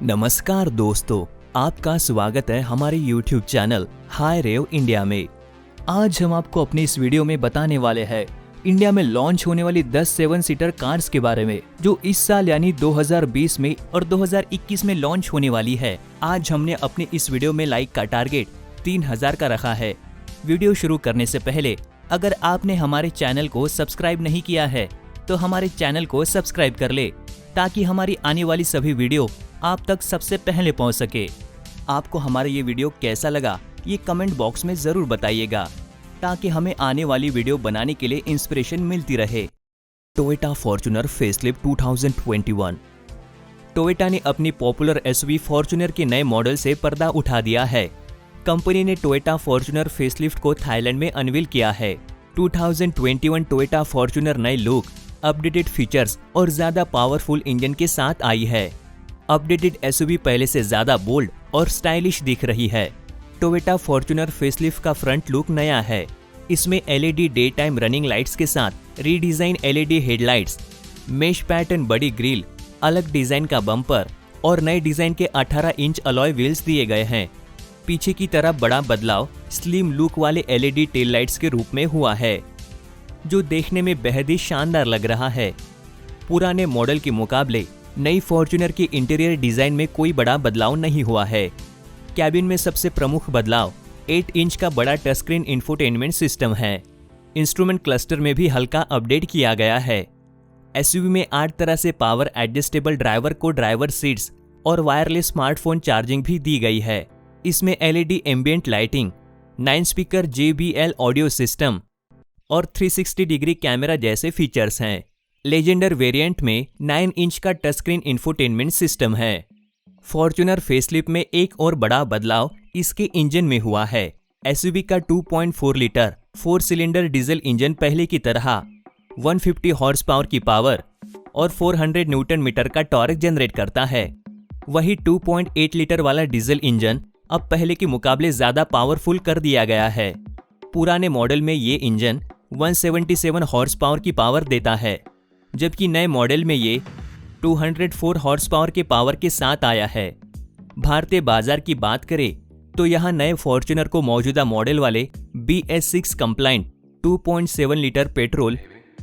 नमस्कार दोस्तों, आपका स्वागत है हमारे YouTube चैनल हाय रेव इंडिया में। आज हम आपको अपनी इस वीडियो में बताने वाले हैं इंडिया में लॉन्च होने वाली 10 7 सीटर कार्स के बारे में, जो इस साल यानी 2020 में और 2021 में लॉन्च होने वाली है। आज हमने अपने इस वीडियो में लाइक का टारगेट 3000 का रखा है। वीडियो शुरू करने से पहले अगर आपने हमारे चैनल को सब्सक्राइब नहीं किया है तो हमारे चैनल को सब्सक्राइब कर ले, ताकि हमारी आने वाली सभी वीडियो आप तक सबसे पहले पहुंच सके। आपको हमारा ये वीडियो कैसा लगा ये कमेंट बॉक्स में जरूर बताइएगा, ताकि हमें आने वाली वीडियो बनाने के लिए इंस्पिरेशन मिलती रहे। Toyota Fortuner facelift 2021। टोयोटा ने अपनी पॉपुलर एसयूवी फॉर्च्यूनर के नए मॉडल से पर्दा उठा दिया है। कंपनी ने टोयोटा फॉर्च्यूनर फेसलिफ्ट को थाईलैंड में अनवील किया है। 2021 टोयोटा फॉर्च्यूनर नए लुक, अपडेटेड फीचर्स और ज्यादा पावरफुल इंजन के साथ आई है। अपडेटेड एसयूवी पहले से ज्यादा बोल्ड और स्टाइलिश दिख रही है। टोयोटा फॉर्च्यूनर फेसलिफ्ट का फ्रंट लुक नया है। इसमें LED day time running lights के साथ redesign LED headlights, mesh pattern बड़ी ग्रिल, अलग डिजाइन का बम्पर और नए डिजाइन के 18 इंच अलॉय व्हील्स दिए गए हैं। पीछे की तरफ बड़ा बदलाव स्लिम लुक वाले एलईडी टेल लाइट्स के रूप में हुआ है, जो देखने में बेहद ही शानदार लग रहा है। पुराने मॉडल के मुकाबले नई फॉर्च्यूनर के इंटीरियर डिजाइन में कोई बड़ा बदलाव नहीं हुआ है। कैबिन में सबसे प्रमुख बदलाव 8 इंच का बड़ा टच स्क्रीन इंफोटेनमेंट सिस्टम है। इंस्ट्रूमेंट क्लस्टर में भी हल्का अपडेट किया गया है। एसयूवी में 8 तरह से पावर एडजस्टेबल ड्राइवर को ड्राइवर सीट्स और वायरलेस स्मार्टफोन चार्जिंग भी दी गई है। इसमें LED ambient lighting, 9 speaker JBL audio system और 360 डिग्री कैमरा जैसे फीचर्स हैं। लेजेंडर वेरिएंट में 9 इंच का टच स्क्रीन इंफोटेनमेंट सिस्टम है। फॉर्च्यूनर फेसलिफ्ट में एक और बड़ा बदलाव इसके इंजन में हुआ है। एसयूवी का 2.4 लीटर 4 सिलेंडर डीजल इंजन पहले की तरह 150 हॉर्स पावर की पावर और 400 न्यूटन मीटर का टॉर्क जनरेट करता है। वही 2.8 लीटर वाला डीजल इंजन अब पहले के मुकाबले ज्यादा पावरफुल कर दिया गया है। पुराने मॉडल में ये इंजन 177 हॉर्स पावर की पावर देता है, जबकि नए मॉडल में ये 204 हॉर्स पावर के पावर के साथ आया है। भारतीय बाजार की बात करें तो यहाँ नए फॉर्च्यूनर को मौजूदा मॉडल वाले BS6 कंप्लाइंट 2.7 लीटर पेट्रोल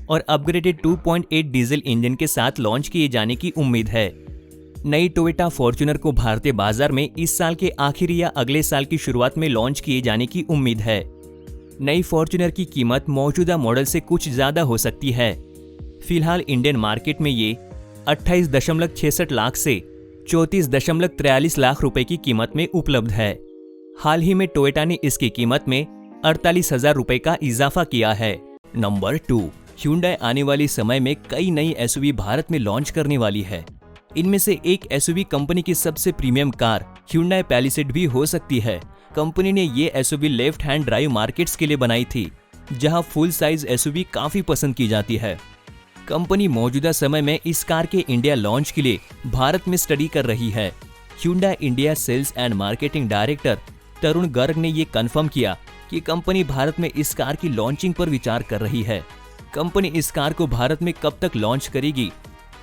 और अपग्रेडेड 2.8 डीजल इंजन के साथ लॉन्च किए जाने की उम्मीद है। नई टोयोटा फॉर्च्यूनर को भारतीय बाजार में इस साल के आखिरी या अगले साल की शुरुआत में लॉन्च किए जाने की उम्मीद है। नई फॉर्च्यूनर की कीमत मौजूदा मॉडल से कुछ ज्यादा हो सकती है। फिलहाल इंडियन मार्केट में ये 28.66 लाख से 34.43 लाख रुपए की कीमत में उपलब्ध है। हाल ही में टोयोटा ने इसकी कीमत में 48,000 रुपए का इजाफा किया है। नंबर 2, Hyundai आने वाले समय में कई नई एसयूवी भारत में लॉन्च करने वाली है। इनमें से एक एसयूवी कंपनी की सबसे प्रीमियम कार Hyundai Palisade भी हो सकती है। कंपनी ने ये SUV left hand drive markets के लिए बनाई थी, जहां फुल साइज एसयूवी काफी पसंद की जाती है। कंपनी मौजूदा समय में इस कार के इंडिया लॉन्च के लिए भारत में स्टडी कर रही है। Hyundai India sales and marketing director Tarun Garg ने ये कंफर्म किया कि कंपनी भारत में इस कार की लॉन्चिंग पर विचार कर रही है। कंपनी इस कार को भारत में कब तक लॉन्च करेगी,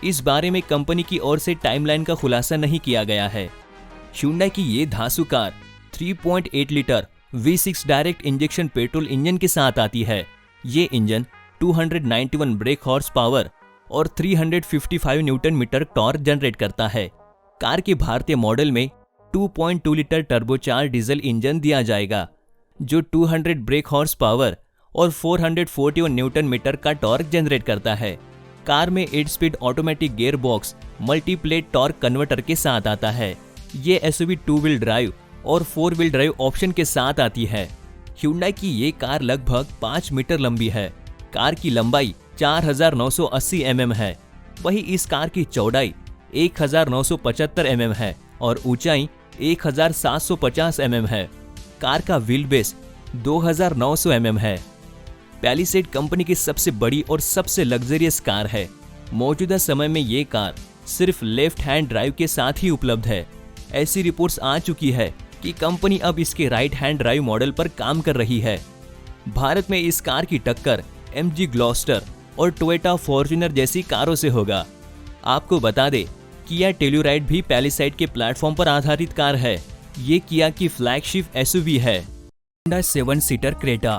इस बारे में कंपनी की ओर से टाइमलाइन का खुलासा नहीं किया गया है। Hyundai की ये धांसू car 3.8 litre V6 direct injection petrol engine के साथ आती है। ये इंजन 291 ब्रेक हॉर्स पावर और 355 न्यूटन मीटर टॉर्क जनरेट करता है। कार के भारतीय मॉडल में 2.2 लीटर टर्बोचार्ज डीजल इंजन दिया जाएगा, जो 200 ब्रेक हॉर्स पावर और 441 न्यूटन मीटर का टॉर्क जनरेट करता है। कार में 8 speed automatic gear box multiplate torque converter के साथ आता है। ये एसयूवी 2 व्हील ड्राइव और 4 व्हील ड्राइव ऑप्शन के साथ आती है। Hyundai की ये कार लगभग 5 मीटर लंबी है। कार की लंबाई 4980 mm है। वही इस कार की चौड़ाई 1975 mm है और ऊंचाई 1750 mm है। कार का व्हील बेस 2900 mm है। Palisade कंपनी की सबसे बड़ी और सबसे लग्जरियस कार है। मौजूदा समय में ये कार सिर्फ लेफ्ट हैंड ड्राइव के साथ ही उपलब्ध है। ऐसी रिपोर्ट्स आ चुकी है कि कंपनी अब इसके राइट हैंड ड्राइव मॉडल पर काम कर रही है। भारत में इस कार की टक्कर MG ग्लॉस्टर और टोयोटा फॉर्च्यूनर जैसी कारों से होगा। आपको बता दें किया टेल्यूराइड भी पैलिसाइड के प्लेटफॉर्म पर आधारित कार है। ये किया की फ्लैगशिप एसयूवी है। Hyundai 7 seater Creta.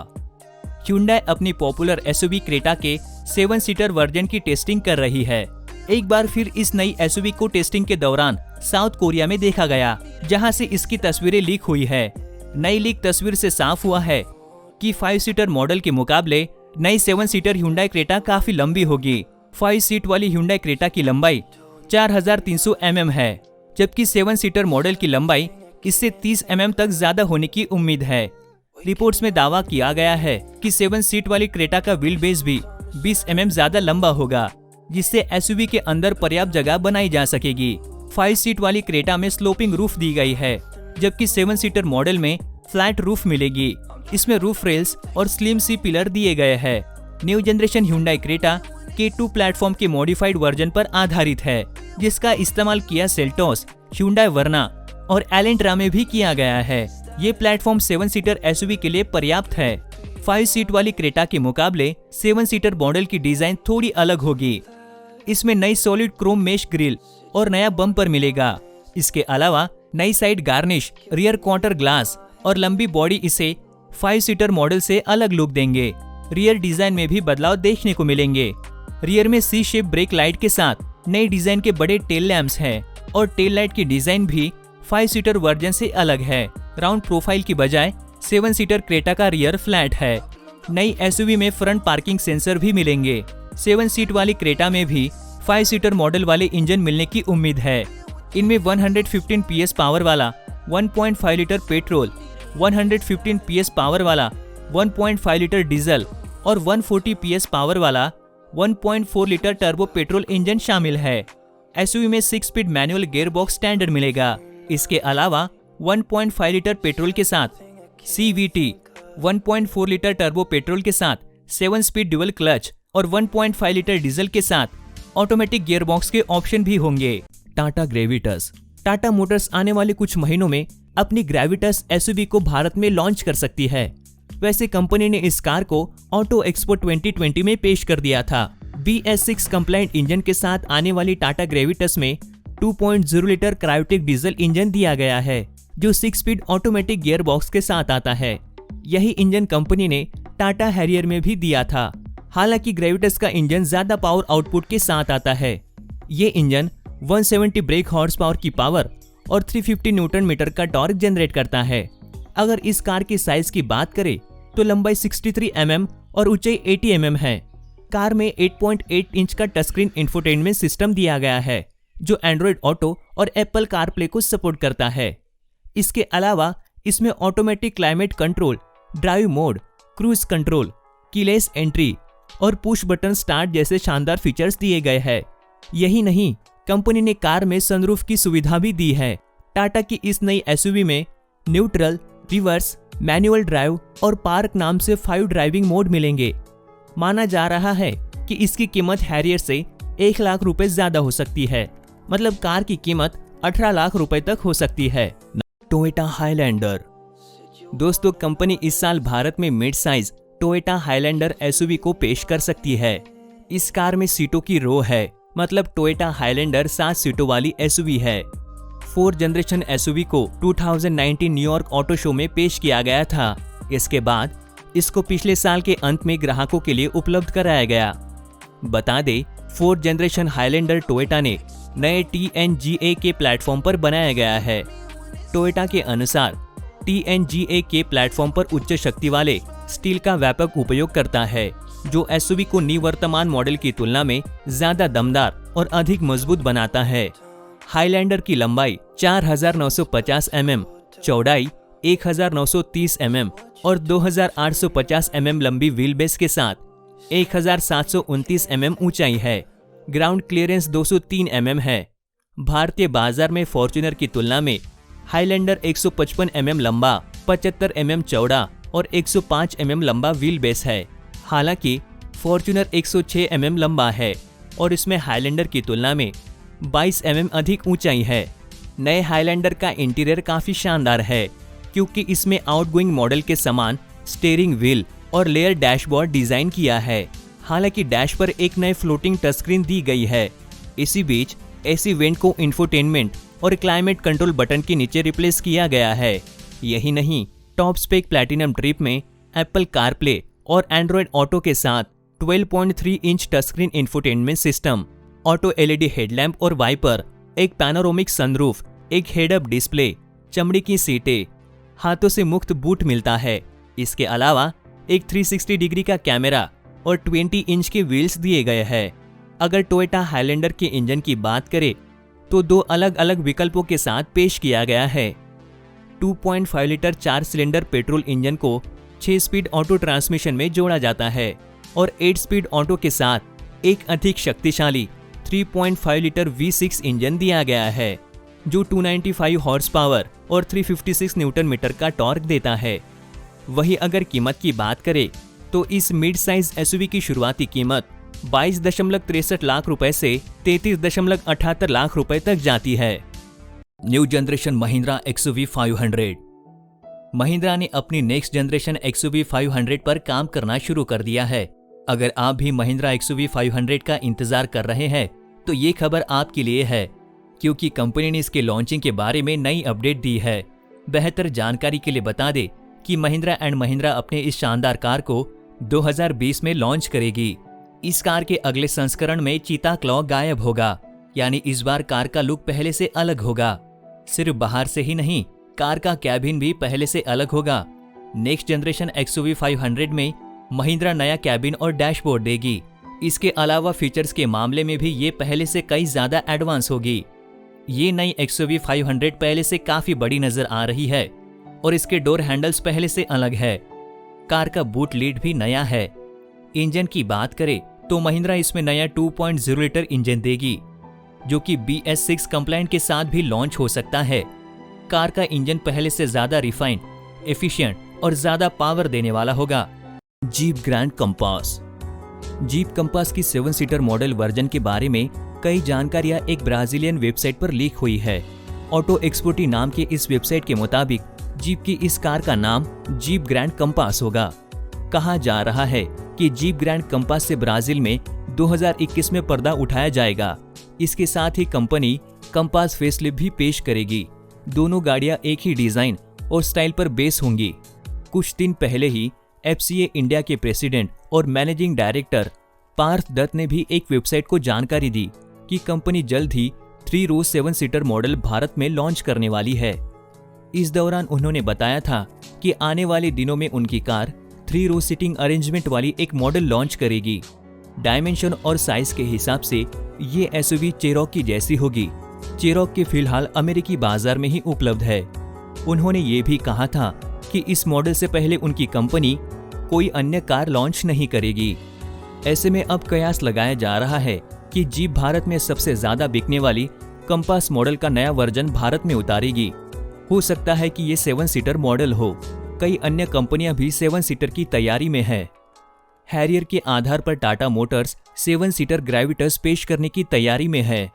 Hyundai अपनी पॉपुलर एसयूवी क्रेटा के 7 सीटर वर्जन की टेस्टिंग कर रही है। एक बार फिर इस नई एसयूवी को टेस्टिंग के दौरान साउथ कोरिया में देखा गया, जहां से इसकी तस्वीरें लीक हुई है। नई लीक तस्वीर से साफ हुआ है कि 5 सीटर मॉडल के मुकाबले नई 7 सीटर Hyundai क्रेटा काफी लंबी होगी। 5 सीट वाली Hyundai क्रेटा की लंबाई 4300 mm है, जबकि 7 सीटर मॉडल की लंबाई इससे 30 mm तक ज्यादा होने की उम्मीद है। रिपोर्ट्स में दावा किया गया है कि 7 सीट वाली क्रेटा का व्हील बेस भी 20 mm ज्यादा लंबा होगा, जिससे एसयूवी के अंदर पर्याप्त जगह बनाई जा सकेगी। 5 सीट वाली क्रेटा में स्लोपिंग रूफ दी गई है, जबकि 7 सीटर मॉडल में फ्लैट रूफ मिलेगी। इसमें रूफ रेल्स और स्लिम सी पिलर दिए गए हैं। New generation Hyundai Creta K2 platform के मॉडिफाइड वर्जन पर आधारित है, जिसका इस्तेमाल किया सेल्टोस, Hyundai वर्ना और एलेंट्रा में भी किया गया है। ये प्लेटफॉर्म 7 सीटर एसयूवी के लिए पर्याप्त है। 5 सीट वाली क्रेटा के मुकाबले 7 सीटर मॉडल की डिजाइन थोड़ी अलग होगी। इसमें नई सॉलिड क्रोम मेश ग्रिल और नया बम्पर मिलेगा। इसके अलावा नई side garnish, rear quarter glass और लंबी बॉडी इसे 5 सीटर मॉडल से अलग लुक देंगे। रियर डिजाइन में भी बदलाव देखने को मिलेंगे। रियर में सी शेप ब्रेक लाइट के साथ नई डिजाइन के बड़े टेल लैंप्स हैं और टेल लाइट की डिजाइन भी 5 सीटर वर्जन से अलग है। राउंड प्रोफाइल की बजाय 7 सीटर क्रेटा का रियर फ्लैट है। नई एसयूवी में फ्रंट पार्किंग सेंसर भी मिलेंगे। 7 सीट वाली क्रेटा में भी 5 सीटर मॉडल वाले इंजन मिलने की उम्मीद है। इनमें 115 PS पावर वाला 1.5 लीटर पेट्रोल, 115 PS पावर वाला 1.5 लीटर डीजल और 140 PS पावर वाला 1.4 लीटर टर्बो पेट्रोल इंजन शामिल है। एसयूवी में 6 स्पीड मैनुअल गियरबॉक्स स्टैंडर्ड मिलेगा। इसके अलावा 1.5 लीटर पेट्रोल के साथ CVT, 1.4 लीटर टर्बो पेट्रोल के साथ 7 स्पीड ड्यूअल क्लच और 1.5 लीटर डीजल के साथ ऑटोमेटिक गियरबॉक्स के ऑप्शन भी होंगे। टाटा ग्रेविटस। टाटा मोटर्स आने वाले कुछ महीनों में अपनी ग्रेविटस एसयूवी को भारत में लॉन्च कर सकती है। वैसे कंपनी ने इस कार को ऑटो एक्सपो 2020 में पेश कर दिया था। BS6 कंप्लाइंट इंजन के साथ आने वाली टाटा ग्रेविटस में 2.0 लीटर क्रायोटिक डीजल इंजन दिया गया है, जो 6 स्पीड ऑटोमेटिक गियर बॉक्स के साथ आता है। यही इंजन कंपनी ने टाटा हैरियर में भी दिया था। हालांकि ग्रेविटस का इंजन ज्यादा पावर आउटपुट के साथ आता है। ये इंजन 170 ब्रेक हॉर्स पावर की पावर और 350 न्यूटन मीटर का टॉर्क जनरेट करता है। अगर इस कार की साइज की बात करें तो लंबाई 63 mm और ऊंचाई 80 mm है। कार में 8.8 इंच का टच स्क्रीन इंफोटेनमेंट सिस्टम दिया गया है, जो एंड्रॉइड ऑटो और एप्पल कारप्ले को सपोर्ट करता है। इसके अलावा इसमें automatic climate control, drive mode, cruise control, keyless entry और पुश बटन स्टार्ट जैसे शानदार फीचर्स दिए गए हैं। यही नहीं, कंपनी ने कार में सनरूफ की सुविधा भी दी है। टाटा की इस नई एसयूवी में न्यूट्रल, रिवर्स, मैनुअल ड्राइव और पार्क नाम से 5 ड्राइविंग मोड मिलेंगे। माना जा रहा है कि इसकी कीमत हैरियर से 1 लाख रुपए ज्यादा हो सकती है। मतलब कार की कीमत 18 लाख रुपए तक हो सकती है। Toyota highlander. दोस्तों, कंपनी इस साल भारत में mid size Toyota highlander SUV को पेश कर सकती है। इस कार में सीटों की रो है, मतलब टोयोटा हाईलैंडर 7 सीटों वाली एसयूवी है। 4 जनरेशन एसयूवी को 2019 न्यूयॉर्क ऑटो शो में पेश किया गया था। इसके बाद इसको पिछले साल के अंत में ग्राहकों के लिए उपलब्ध कराया गया। बता दें, 4 जनरेशन हाईलैंडर टोयोटा ने नए TNGA के प्लेटफॉर्म पर बनाया गया है। टोयोटा के अनुसार TNGA के प्लेटफॉर्म पर उच्च शक्ति वाले स्टील का व्यापक उपयोग करता है, जो एसयूवी को निवर्तमान मॉडल की तुलना में ज्यादा दमदार और अधिक मजबूत बनाता है। हाईलैंडर की लंबाई 4950 mm, चौड़ाई 1930 mm और 2850 mm लंबी व्हील बेस के साथ 1729 mm ऊंचाई है। ग्राउंड क्लियरेंस 203 mm है। भारतीय बाजार में फॉर्च्यूनर की तुलना में हाईलैंडर 155 mm लंबा, 75 mm चौड़ा और 105 mm लंबा व्हील बेस है। हालांकि फॉर्च्यूनर 106 mm लंबा है और इसमें हाईलैंडर की तुलना में 22 mm अधिक ऊंचाई है। नए हाईलैंडर का इंटीरियर काफी शानदार है, क्योंकि इसमें आउटगोइंग मॉडल के समान स्टीयरिंग व्हील और लेयर डैशबोर्ड डिजाइन किया है। हालांकि डैश पर एक नए फ्लोटिंग टच स्क्रीन दी गई है। इसी बीच एसी वेंट को इंफोटेनमेंट और क्लाइमेट कंट्रोल बटन के नीचे रिप्लेस किया गया है। यही नहीं, टॉप स्पेक प्लैटिनम ट्रिप में एप्पल कारप्ले और एंड्रॉयड ऑटो के साथ 12.3 inch touchscreen infotainment system, auto LED headlamp और वाइपर, एक पैनोरामिक सनरूफ, एक हेड अप डिस्प्ले, चमड़ी की सीटें, हाथों से मुक्त बूट मिलता है। इसके अलावा एक 360 डिग्री का कैमरा और 20 इंच के व्हील्स दिए गए हैं। अगर टोयोटा हाईलैंडर के इंजन की बात करें तो 2 अलग अलग विकल्पों के साथ पेश किया गया है। 2.5 लीटर 4 सिलेंडर पेट्रोल इंजन को 6 स्पीड ऑटो ट्रांसमिशन में जोड़ा जाता है और 8 स्पीड ऑटो के साथ एक अधिक शक्तिशाली 3.5 लीटर V6 इंजन दिया गया है, जो 295 हॉर्स पावर और 356 न्यूटन मीटर का टॉर्क देता है। वहीं अगर कीमत की बात करें तो इस मिड साइज एसयूवी की शुरुआती कीमत 22.63 लाख रुपए से 33.78 लाख रुपए तक जाती है। New generation Mahindra XUV 500। Mahindra ने अपनी नेक्स्ट जनरेशन XUV 500 पर काम करना शुरू कर दिया है। अगर आप भी महिंद्रा XUV 500 का इंतजार कर रहे हैं तो ये खबर आपके लिए है, क्योंकि कंपनी ने इसके लॉन्चिंग के बारे में नई अपडेट दी है। बेहतर जानकारी के लिए बता दें कि महिंद्रा एंड महिंद्रा अपने इस शानदार कार को 2020 में लॉन्च करेगी। इस कार के अगले संस्करण में चीता क्लॉ गायब होगा, यानी इस बार कार का लुक पहले से अलग होगा। सिर्फ बाहर से ही नहीं, कार का कैबिन भी पहले से अलग होगा। नेक्स्ट जनरेशन XUV 500 में महिंद्रा नया कैबिन और डैशबोर्ड देगी। इसके अलावा फीचर्स के मामले में भी ये पहले से कई ज्यादा एडवांस होगी। ये नई XUV 500 पहले से काफी बड़ी नजर आ रही है और इसके डोर हैंडल्स पहले से अलग है। कार का बूट लीड भी नया है। इंजन की बात करें तो महिंद्रा इसमें नया 2.0 लीटर इंजन देगी, जो कि BS6 कंप्लायंट के साथ भी लॉन्च हो सकता है। कार का इंजन पहले से ज्यादा रिफाइंड, एफिशिएंट और ज्यादा पावर देने वाला होगा। Jeep grand compass. Jeep compass की 7 सीटर मॉडल वर्जन के बारे में कई जानकारियां एक ब्राजीलियन वेबसाइट पर लीक हुई है। ऑटो एक्सपोर्टी नाम के इस वेबसाइट के मुताबिक जीप की इस कार का नाम जीप ग्रैंड कंपास होगा। कहा जा रहा है कि जीप ग्रैंड कंपास से ब्राजील में 2021 में पर्दा उठाया जाएगा। इसके साथ ही कंपनी कंपास फेसलिफ्ट भी पेश करेगी। दोनों गाड़ियां एक ही डिजाइन और स्टाइल पर बेस होंगी। कुछ दिन पहले ही FCA इंडिया के प्रेसिडेंट और मैनेजिंग डायरेक्टर पार्थ दत्त ने भी एक वेबसाइट को जानकारी दी कि कंपनी जल्द ही 3 रो 7 सीटर मॉडल भारत में लॉन्च करने वाली है। इस दौरान उन्होंने बताया था कि आने वाले दिनों में उनकी कार 3 रो सीटिंग अरेंजमेंट वाली एक मॉडल लॉन्च करेगी। डायमेंशन और साइज के हिसाब से ये एसयूवी चेरोक की जैसी होगी। चेरोक के फिलहाल अमेरिकी बाजार में ही उपलब्ध है। उन्होंने ये भी कहा था कि इस मॉडल से पहले उनकी कंपनी कोई अन्य कार लॉन्च नहीं करेगी। ऐसे में अब कयास लगाया जा रहा है कि जीप भारत में सबसे ज्यादा बिकने वाली कंपास मॉडल का नया वर्जन भारत में उतारेगी। हो सकता है कि ये 7 सीटर मॉडल हो। कई अन्य कंपनियां भी 7 सीटर की तैयारी में है। हैरियर के आधार पर टाटा मोटर्स 7 सीटर ग्रेविटस पेश करने की तैयारी में है।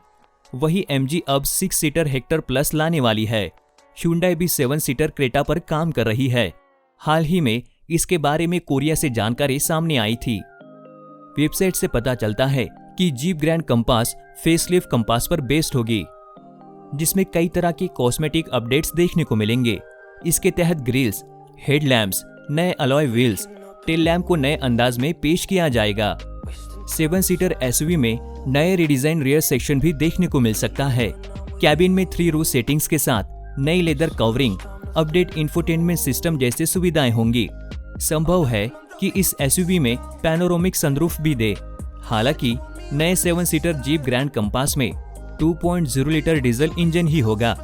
वही MG अब 6 सीटर हेक्टर प्लस लाने वाली है। Hyundai भी 7 सीटर क्रेटा पर काम कर रही है। हाल ही में इसके बारे में कोरिया से जानकारी सामने आई थी। वेबसाइट से पता चलता है कि jeep grand compass facelift compass पर बेस्ड होगी, जिसमें कई तरह के कॉस्मेटिक अपडेट्स देखने को मिलेंगे। इसके तहत ग्रिल्स, हेडलैम्प्स, नए अलॉय व्हील्स, टेल लैम्प को नए अंदाज में पेश किया जाएगा। 7 सीटर एसयूवी में नए रिडिजाइन रियर सेक्शन भी देखने को मिल सकता है। कैबिन में 3 रो सेटिंग्स के साथ नई leather covering, update infotainment system जैसी सुविधाएं होंगी। संभव है कि इस एसयूवी में पैनोरामिक सनरूफ भी दे। हालांकि नए 7 सीटर जीप ग्रैंड कंपास में 2.0 लीटर डीजल इंजन ही होगा,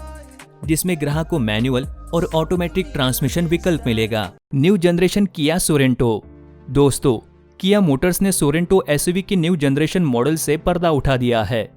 जिसमें ग्राहक को मैनुअल और ऑटोमेटिक ट्रांसमिशन विकल्प मिलेगा। न्यू जनरेशन किया सोरेंटो। दोस्तों, किया मोटर्स ने सोरेंटो एसयूवी की न्यू जनरेशन मॉडल से पर्दा उठा दिया है।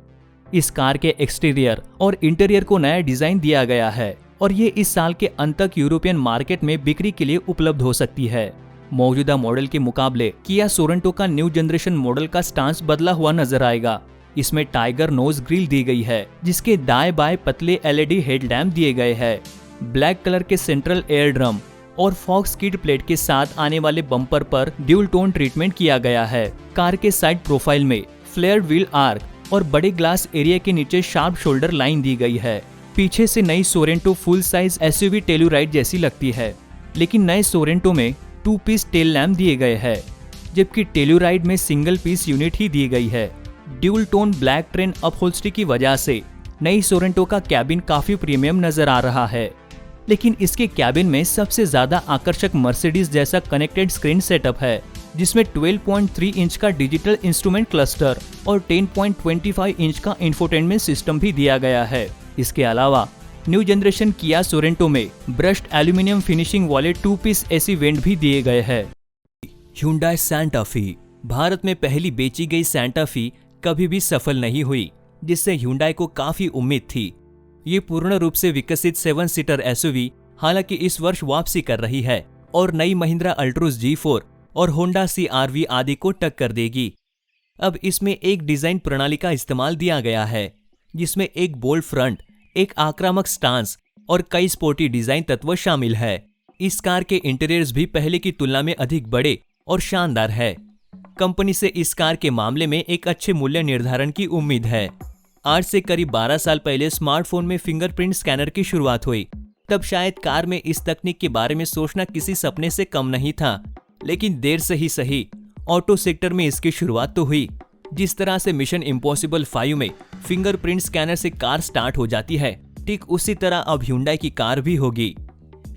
इस कार के एक्सटीरियर और इंटीरियर को नया डिजाइन दिया गया है और ये इस साल के अंत तक यूरोपियन मार्केट में बिक्री के लिए उपलब्ध हो सकती है। मौजूदा मॉडल के मुकाबले किया सोरेंटो का न्यू जनरेशन मॉडल का स्टांस बदला हुआ नजर आएगा। इसमें टाइगर नोज ग्रिल दी गई है, जिसके दाएं बाएं पतले LED हेडलैम्प दिए गए हैं। ब्लैक कलर के सेंट्रल एयर ड्रम और फॉक्स किड प्लेट के साथ आने वाले बम्पर पर ड्यूल टोन ट्रीटमेंट किया गया है। कार के साइड प्रोफाइल में फ्लेयर्ड व्हील आर्क और बड़े ग्लास एरिया के नीचे शार्प शोल्डर लाइन दी गई है। पीछे से नई Sorento full size SUV Telluride जैसी लगती है, लेकिन नए सोरेंटो में 2 पीस टेल लैम्प दिए गए हैं, जबकि टेलुराइड में सिंगल पीस यूनिट ही दी गई है। Dual tone black train upholstery की वजह से नई सोरेंटो का कैबिन काफी प्रीमियम नजर आ रहा है, लेकिन इसके कैबिन में सबसे ज्यादा आकर्षक मर्सिडीज जैसा कनेक्टेड स्क्रीन सेटअप है, जिसमें 12.3 इंच का डिजिटल इंस्ट्रूमेंट क्लस्टर और 10.25 इंच का इंफोटेनमेंट सिस्टम भी दिया गया है। इसके अलावा न्यू जनरेशन किया सोरेंटो में ब्रश्ड एल्यूमिनियम फिनिशिंग वाले 2 पीस एसी वेंट भी दिए गए हैं। Hyundai Santa Fe भारत में पहली बेची गई सैंटा फी कभी भी सफल नहीं हुई, जिससे Hyundai को काफी उम्मीद थी। ये पूर्ण रूप से विकसित 7 सीटर एसयूवी हालांकि इस वर्ष वापसी कर रही है और नई महिंद्रा अल्ट्रोज G4 और होंडा CR-V आदि को टक्कर देगी। अब इसमें एक डिजाइन प्रणाली का इस्तेमाल दिया गया है, जिसमें एक बोल्ड फ्रंट, एक आक्रामक स्टांस और कई स्पोर्टी डिजाइन तत्व शामिल है। इस कार के इंटीरियर्स भी पहले की तुलना में अधिक बड़े और शानदार है। कंपनी से इस कार के मामले में एक अच्छे मूल्य निर्धारण की उम्मीद है। आज से करीब 12 साल पहले स्मार्टफोन में फिंगरप्रिंट स्कैनर की शुरुआत हुई, तब शायद कार में इस तकनीक के बारे में सोचना किसी सपने से कम नहीं था, लेकिन देर से ही सही ऑटो सेक्टर में इसकी शुरुआत तो हुई। जिस तरह से मिशन इम्पॉसिबल 5 में फिंगरप्रिंट स्कैनर से कार स्टार्ट हो जाती है, ठीक उसी तरह अब Hyundai की कार भी होगी।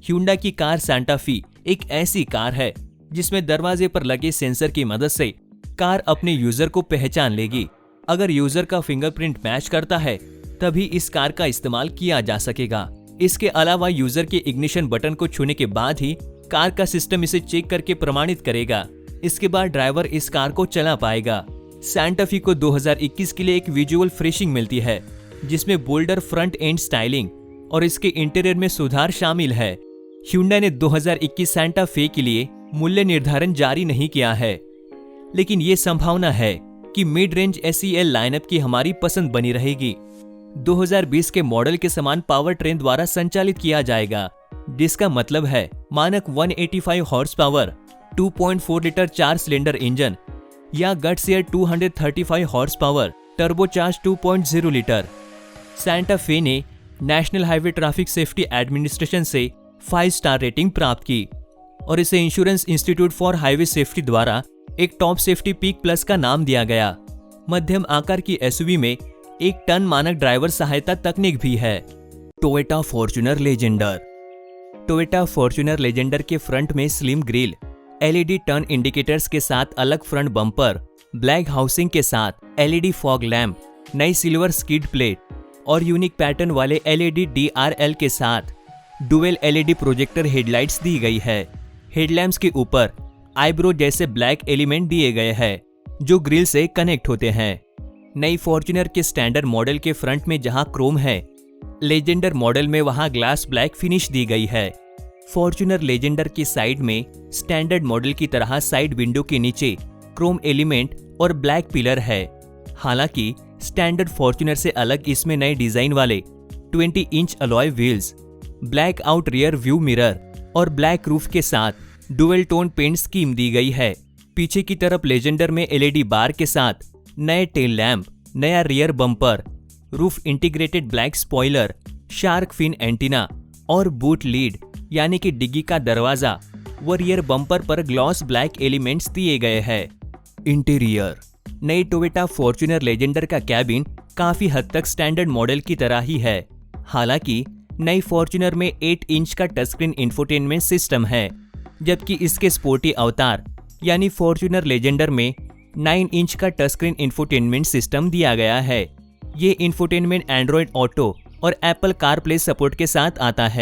Hyundai की कार सैंटा फी एक ऐसी कार है जिसमें दरवाजे पर लगे सेंसर की मदद से कार अपने यूजर को पहचान लेगी। अगर यूजर का फिंगरप्रिंट मैच करता है तभी इस कार का इस्तेमाल किया जा सकेगा। इसके अलावा यूजर के इग्निशन बटन को छूने के बाद ही कार का सिस्टम इसे चेक करके प्रमाणित करेगा। इसके बाद ड्राइवर इस कार को चला पाएगा। सैंटा फी को 2021 के लिए एक विजुअल फ्रेशिंग मिलती है, जिसमें बोल्डर फ्रंट एंड स्टाइलिंग और इसके इंटीरियर में सुधार शामिल है। Hyundai ने 2021 सैंटा फे के लिए मूल्य निर्धारण जारी नहीं किया है, लेकिन ये संभावना है कि मिड रेंज SEL लाइनअप की हमारी पसंद बनी रहेगी। 2020 के मॉडल के समान पावर ट्रेन द्वारा संचालित किया जाएगा, जिसका मतलब है मानक 185 horsepower, 2.4 litre 4 cylinder engine या गट्स एयर 235 horsepower turbocharge 2.0 litre. Santa Fe ने national highway traffic safety administration से 5 स्टार रेटिंग प्राप्त की और इसे insurance institute for highway safety द्वारा एक टॉप सेफ्टी पीक प्लस का नाम दिया गया। मध्यम आकार की एसयूवी में 1 टन मानक ड्राइवर सहायता तकनीक भी है। Toyota Fortuner Legender. Toyota Fortuner Legender के फ्रंट में slim grill, LED turn indicators के साथ अलग फ्रंट बम्पर, ब्लैक हाउसिंग के साथ LED फॉग लैम्प, नई सिल्वर स्किड प्लेट और यूनिक पैटर्न वाले LED DRL के साथ डुअल LED प्रोजेक्टर हेडलाइट्स दी गई है। हेडलैम्प्स के ऊपर आईब्रो जैसे ब्लैक एलिमेंट दिए गए हैं, जो ग्रिल से कनेक्ट होते हैं। नई फॉर्च्यूनर के स्टैंडर्ड मॉडल के फ्रंट में जहां क्रोम है, लेजेंडर मॉडल में वहां ग्लास ब्लैक फिनिश दी गई है। फॉर्च्यूनर लेजेंडर की साइड में स्टैंडर्ड मॉडल की तरह साइड विंडो के नीचे क्रोम एलिमेंट और ब्लैक पिलर है। हालांकि स्टैंडर्ड फॉर्च्यूनर से अलग इसमें नए डिजाइन वाले 20 inch alloy wheels, black out rear view mirror और ब्लैक रूफ के साथ डुअल टोन पेंट स्कीम दी गई है। पीछे की तरफ लेजेंडर में LED बार के साथ नए टेल लैम्प, नया rear bumper, roof integrated black spoiler, shark fin antenna और बूट लीड यानी कि डिग्गी का दरवाजा व रियर बम्पर पर ग्लॉस ब्लैक एलिमेंट्स दिए गए हैं। इंटीरियर। नई टोयोटा फॉर्च्यूनर लेजेंडर का कैबिन काफी हद तक स्टैंडर्ड मॉडल की तरह ही है। हालांकि नई फॉर्च्यूनर में 8 इंच का टचस्क्रीन इंफोटेनमेंट सिस्टम है, जबकि इसके स्पोर्टी अवतार यानी फॉर्च्यूनर लेजेंडर में 9 इंच का टचस्क्रीन इंफोटेनमेंट सिस्टम दिया गया है। ये इंफोटेनमेंट एंड्रॉयड ऑटो और एप्पल कारप्ले सपोर्ट के साथ आता है।